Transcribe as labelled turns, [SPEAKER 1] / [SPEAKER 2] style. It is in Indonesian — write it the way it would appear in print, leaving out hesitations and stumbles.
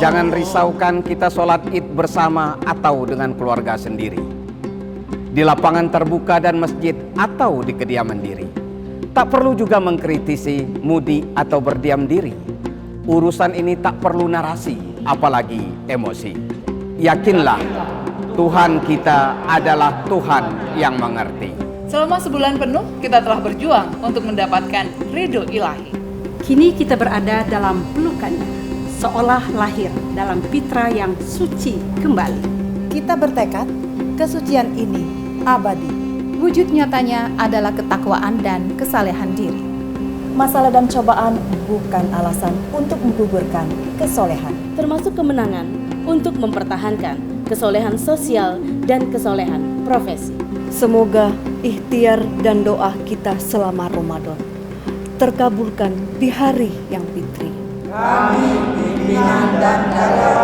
[SPEAKER 1] Jangan risaukan kita sholat id bersama atau dengan keluarga sendiri, di lapangan terbuka dan masjid atau di kediaman diri. Tak perlu juga mengkritisi, mudi atau berdiam diri. Urusan ini tak perlu narasi, apalagi emosi. Yakinlah, Tuhan kita adalah Tuhan yang mengerti.
[SPEAKER 2] Selama sebulan penuh kita telah berjuang untuk mendapatkan ridho ilahi.
[SPEAKER 3] Kini kita berada dalam pelukannya, seolah lahir dalam fitra yang suci kembali.
[SPEAKER 4] Kita bertekad, kesucian ini abadi.
[SPEAKER 5] Wujud nyatanya adalah ketakwaan dan kesalehan diri.
[SPEAKER 4] Masalah dan cobaan bukan alasan untuk menggugurkan kesolehan,
[SPEAKER 6] termasuk kemenangan untuk mempertahankan kesolehan sosial dan kesolehan profesi.
[SPEAKER 7] Semoga ikhtiar dan doa kita selama Ramadan terkabulkan di hari yang fitri.
[SPEAKER 8] Kami, pimpinan dan karyawan